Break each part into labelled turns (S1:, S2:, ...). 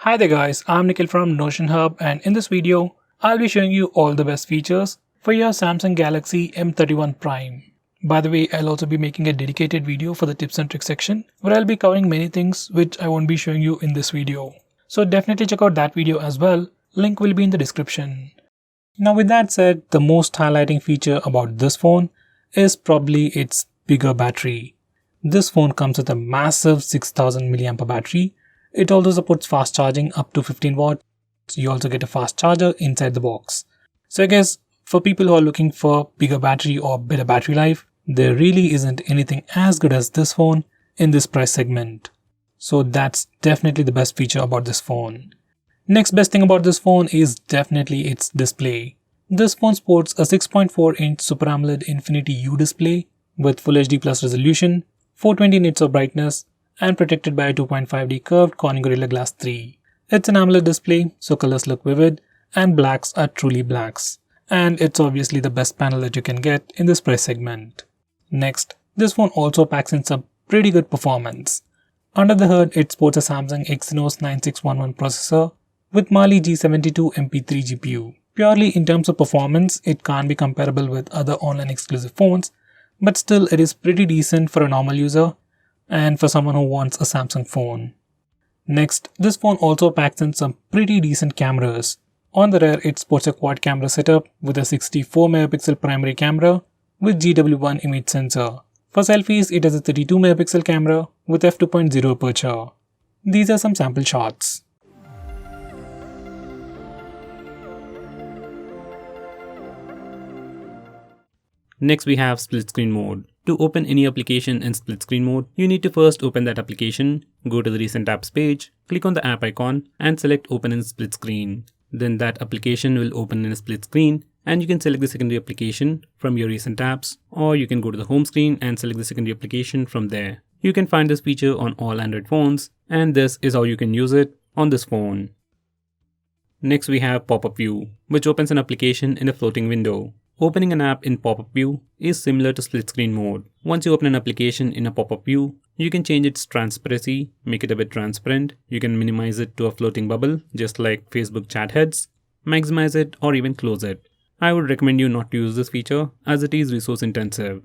S1: Hi there guys, I'm Nikhil from Notion Hub, and in this video, I'll be showing you all the best features for your Samsung Galaxy M31 Prime. By the way, I'll also be making a dedicated video for the tips and tricks section where I'll be covering many things which I won't be showing you in this video. So definitely check out that video as well, link will be in the description. Now with that said, the most highlighting feature about this phone is probably its bigger battery. This phone comes with a massive 6000 mAh battery. It also supports fast charging up to 15 watts. You also get a fast charger inside the box. So I guess for people who are looking for bigger battery or better battery life, there really isn't anything as good as this phone in this price segment. So that's definitely the best feature about this phone. Next best thing about this phone is definitely its display. This phone sports a 6.4-inch Super AMOLED Infinity U display with Full HD Plus resolution, 420 nits of brightness, and protected by a 2.5D curved Corning Gorilla Glass 3. It's an AMOLED display, so colors look vivid and blacks are truly blacks. And it's obviously the best panel that you can get in this price segment. Next, this phone also packs in some pretty good performance. Under the hood, it sports a Samsung Exynos 9611 processor with Mali G72 MP3 GPU. Purely in terms of performance, it can't be comparable with other online exclusive phones, but still it is pretty decent for a normal user and for someone who wants a Samsung phone. Next, this phone also packs in some pretty decent cameras. On the rear, it sports a quad camera setup with a 64 megapixel primary camera with GW1 image sensor. For selfies, it has a 32 megapixel camera with f2.0 aperture. These are some sample shots.
S2: Next we have split screen mode. To open any application in split screen mode, you need to first open that application, go to the recent apps page, click on the app icon and select open in split screen. Then that application will open in a split screen and you can select the secondary application from your recent apps, or you can go to the home screen and select the secondary application from there. You can find this feature on all Android phones and this is how you can use it on this phone. Next we have pop-up view, which opens an application in a floating window. Opening an app in pop-up view is similar to split screen mode. Once you open an application in a pop-up view, you can change its transparency, make it a bit transparent. You can minimize it to a floating bubble, just like Facebook chat heads, maximize it or even close it. I would recommend you not to use this feature as it is resource intensive.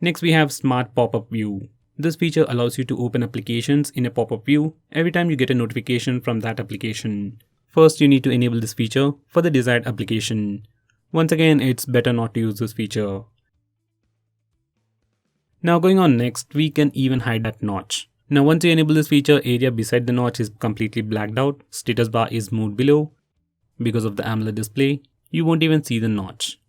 S2: Next we have smart pop-up view. This feature allows you to open applications in a pop-up view every time you get a notification from that application. First, you need to enable this feature for the desired application. Once again, it's better not to use this feature. Now going on next, we can even hide that notch. Now once you enable this feature, area beside the notch is completely blacked out. Status bar is moved below. Because of the AMOLED display, you won't even see the notch.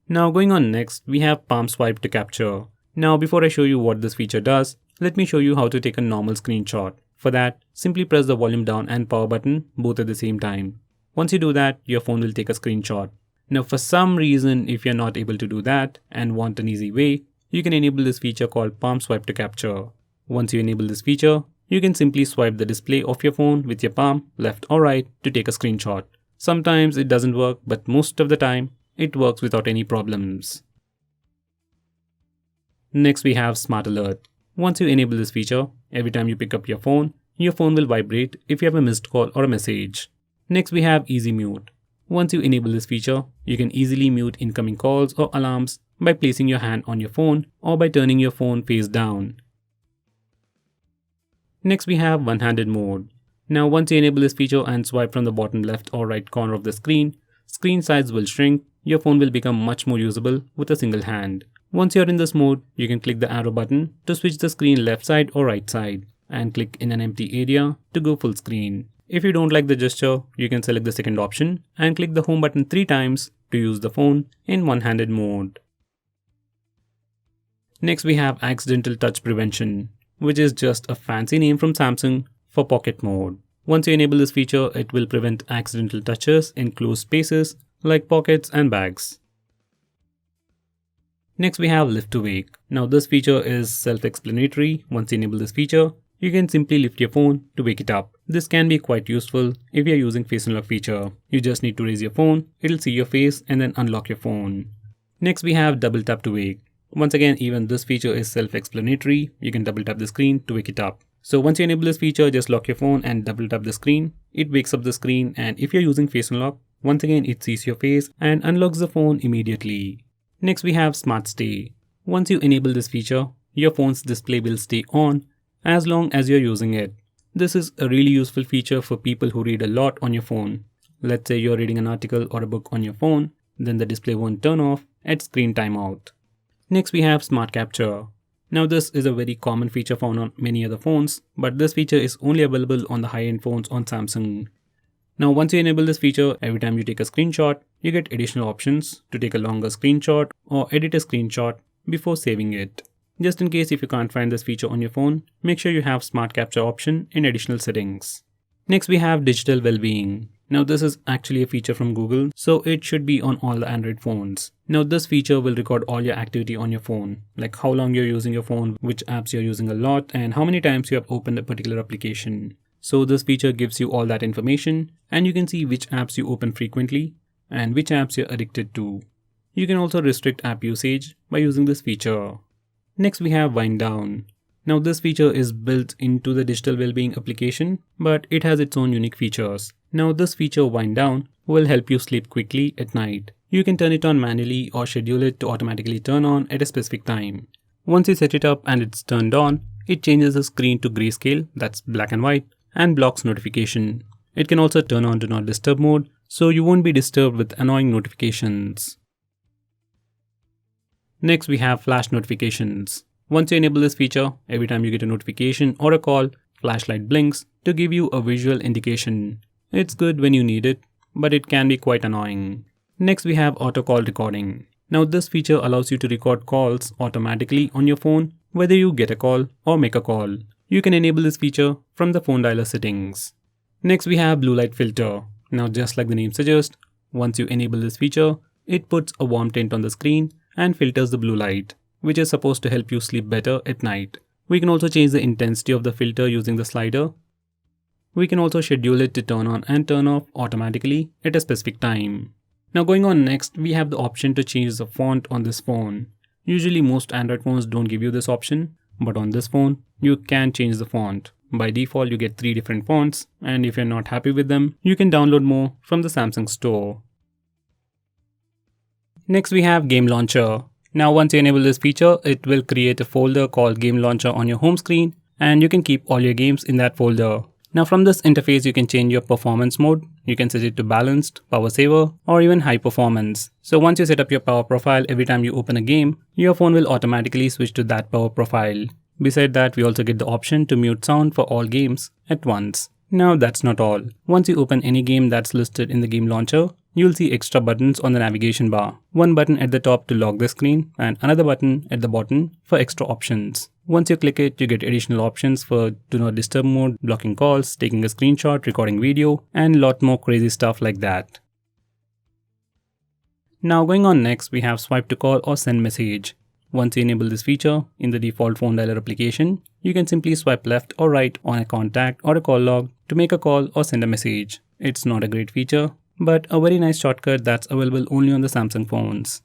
S2: Now going on next, we have palm swipe to capture. Now before I show you what this feature does, let me show you how to take a normal screenshot. For that, simply press the volume down and power button both at the same time. Once you do that, your phone will take a screenshot. Now for some reason, if you're not able to do that and want an easy way, you can enable this feature called palm swipe to capture. Once you enable this feature, you can simply swipe the display of your phone with your palm, left or right, to take a screenshot. Sometimes it doesn't work, but most of the time, it works without any problems. Next we have Smart Alert. Once you enable this feature, every time you pick up your phone will vibrate if you have a missed call or a message. Next we have Easy Mute. Once you enable this feature, you can easily mute incoming calls or alarms by placing your hand on your phone or by turning your phone face down. Next we have One-Handed Mode. Now once you enable this feature and swipe from the bottom left or right corner of the screen size will shrink, your phone will become much more usable with a single hand. Once you're in this mode, you can click the arrow button to switch the screen left side or right side and click in an empty area to go full screen. If you don't like the gesture, you can select the second option and click the home button 3 times to use the phone in one-handed mode. Next we have Accidental Touch Prevention, which is just a fancy name from Samsung for pocket mode. Once you enable this feature, it will prevent accidental touches in closed spaces like pockets and bags. Next we have Lift to Wake. Now this feature is self-explanatory. Once you enable this feature, you can simply lift your phone to wake it up. This can be quite useful if you are using face unlock feature. You just need to raise your phone, it'll see your face and then unlock your phone. Next we have Double Tap to Wake. Once again, even this feature is self-explanatory. You can double tap the screen to wake it up. So once you enable this feature, just lock your phone and double tap the screen. It wakes up the screen, and if you're using face unlock, once again it sees your face and unlocks the phone immediately. Next we have Smart Stay. Once you enable this feature, your phone's display will stay on as long as you're using it. This is a really useful feature for people who read a lot on your phone. Let's say you're reading an article or a book on your phone, then the display won't turn off at screen timeout. Next we have Smart Capture. Now this is a very common feature found on many other phones, but this feature is only available on the high-end phones on Samsung. Now once you enable this feature, every time you take a screenshot, you get additional options to take a longer screenshot or edit a screenshot before saving it. Just in case if you can't find this feature on your phone, make sure you have Smart Capture option in additional settings. Next we have Digital Wellbeing. Now this is actually a feature from Google, so it should be on all the Android phones. Now this feature will record all your activity on your phone, like how long you're using your phone, which apps you're using a lot, and how many times you have opened a particular application. So this feature gives you all that information, and you can see which apps you open frequently and which apps you're addicted to. You can also restrict app usage by using this feature. Next we have Wind Down. Now this feature is built into the Digital Wellbeing application, but it has its own unique features. Now this feature Wind Down will help you sleep quickly at night. You can turn it on manually or schedule it to automatically turn on at a specific time. Once you set it up and it's turned on, it changes the screen to grayscale, that's black and white, and blocks notification. It can also turn on Do Not Disturb mode, so you won't be disturbed with annoying notifications. Next we have Flash Notifications. Once you enable this feature, every time you get a notification or a call, flashlight blinks to give you a visual indication. It's good when you need it, but it can be quite annoying. Next we have Auto Call Recording. Now this feature allows you to record calls automatically on your phone, whether you get a call or make a call. You can enable this feature from the phone dialer settings. Next we have Blue Light Filter. Now just like the name suggests, once you enable this feature, it puts a warm tint on the screen and filters the blue light, which is supposed to help you sleep better at night. We can also change the intensity of the filter using the slider. We can also schedule it to turn on and turn off automatically at a specific time. Now going on next, we have the option to change the font on this phone. Usually most Android phones don't give you this option, but on this phone, you can change the font. By default, you get 3 different fonts, and if you're not happy with them, you can download more from the Samsung store. Next we have Game Launcher. Now once you enable this feature, it will create a folder called Game Launcher on your home screen, and you can keep all your games in that folder. Now from this interface, you can change your performance mode. You can set it to balanced, power saver, or even high performance. So once you set up your power profile, every time you open a game, your phone will automatically switch to that power profile. Beside that, we also get the option to mute sound for all games at once. Now that's not all. Once you open any game that's listed in the Game Launcher, you'll see extra buttons on the navigation bar. One button at the top to lock the screen and another button at the bottom for extra options. Once you click it, you get additional options for Do Not Disturb mode, blocking calls, taking a screenshot, recording video, and a lot more crazy stuff like that. Now going on next, we have Swipe to Call or Send Message. Once you enable this feature in the default phone dialer application, you can simply swipe left or right on a contact or a call log to make a call or send a message. It's not a great feature, but a very nice shortcut that's available only on the Samsung phones.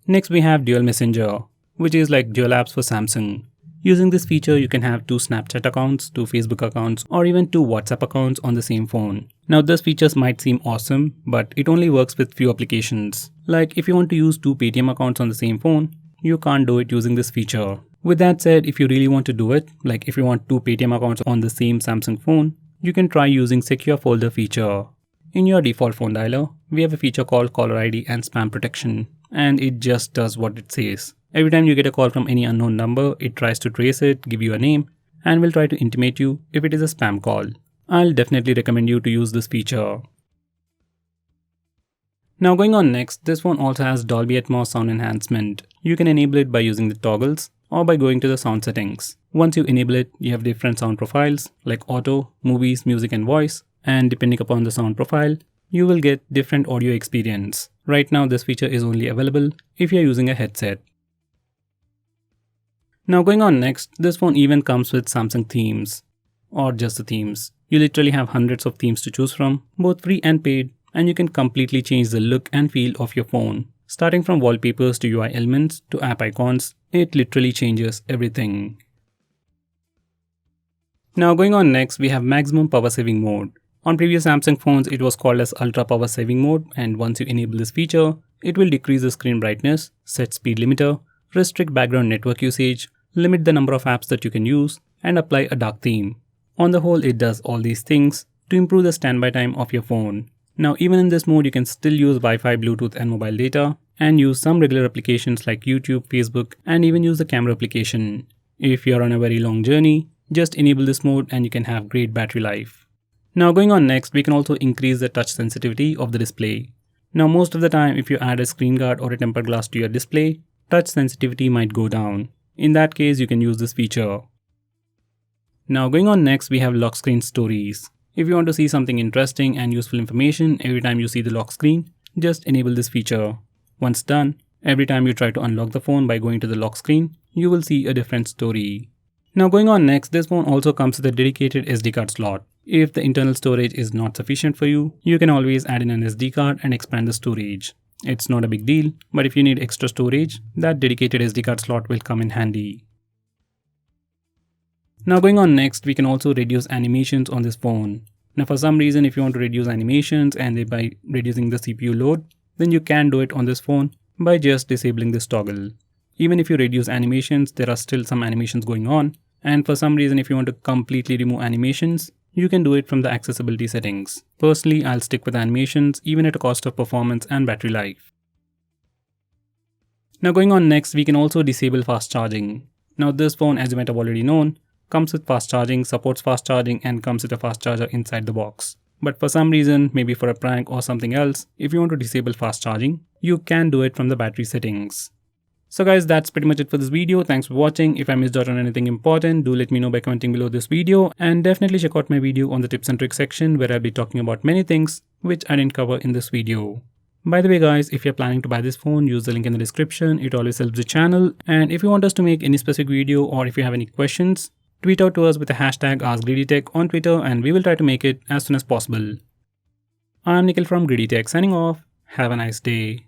S2: Next we have Dual Messenger, which is like dual apps for Samsung. Using this feature, you can have 2 Snapchat accounts, 2 Facebook accounts, or even 2 WhatsApp accounts on the same phone. Now this features might seem awesome, but it only works with few applications. Like if you want to use 2 Paytm accounts on the same phone, you can't do it using this feature. With that said, if you really want to do it, like if you want 2 Paytm accounts on the same Samsung phone, you can try using Secure Folder feature. In your default phone dialer, we have a feature called Caller ID and Spam Protection, and it just does what it says. Every time you get a call from any unknown number, it tries to trace it, give you a name, and will try to intimate you if it is a spam call. I'll definitely recommend you to use this feature. Now going on next, this phone also has Dolby Atmos sound enhancement. You can enable it by using the toggles or by going to the sound settings. Once you enable it, you have different sound profiles like auto, movies, music and voice, and depending upon the sound profile, you will get different audio experience. Right now this feature is only available if you're using a headset. Now going on next, this phone even comes with Samsung themes, or just the themes. You literally have hundreds of themes to choose from, both free and paid, and you can completely change the look and feel of your phone. Starting from wallpapers to UI elements to app icons, it literally changes everything. Now going on next, we have maximum power saving mode. On previous Samsung phones, it was called as ultra power saving mode, and once you enable this feature, it will decrease the screen brightness, set speed limiter, restrict background network usage, limit the number of apps that you can use, and apply a dark theme. On the whole, it does all these things to improve the standby time of your phone. Now even in this mode, you can still use Wi-Fi, Bluetooth and mobile data, and use some regular applications like YouTube, Facebook, and even use the camera application. If you're on a very long journey, just enable this mode and you can have great battery life. Now going on next, we can also increase the touch sensitivity of the display. Now most of the time, if you add a screen guard or a tempered glass to your display, touch sensitivity might go down. In that case, you can use this feature. Now going on next, we have lock screen stories. If you want to see something interesting and useful information every time you see the lock screen, just enable this feature. Once done, every time you try to unlock the phone by going to the lock screen, you will see a different story. Now going on next, this phone also comes with a dedicated SD card slot. If the internal storage is not sufficient for you, you can always add in an SD card and expand the storage. It's not a big deal, but if you need extra storage, that dedicated SD card slot will come in handy. Now going on next, we can also reduce animations on this phone. Now for some reason, if you want to reduce animations and thereby reducing the CPU load, then you can do it on this phone by just disabling this toggle. Even if you reduce animations, there are still some animations going on, and for some reason if you want to completely remove animations, you can do it from the accessibility settings. Personally, I'll stick with animations even at a cost of performance and battery life. Now going on next, we can also disable fast charging. Now this phone, as you might have already known, comes with fast charging, supports fast charging, and comes with a fast charger inside the box. But for some reason, maybe for a prank or something else, if you want to disable fast charging, you can do it from the battery settings. So guys, that's pretty much it for this video. Thanks for watching. If I missed out on anything important, do let me know by commenting below this video, and definitely check out my video on the tips and tricks section where I'll be talking about many things which I didn't cover in this video. By the way guys, if you're planning to buy this phone, use the link in the description. It always helps the channel. And if you want us to make any specific video or if you have any questions, tweet out to us with the hashtag AskGreedyTech on Twitter and we will try to make it as soon as possible. I'm Nikhil from GreedyTech signing off. Have a nice day.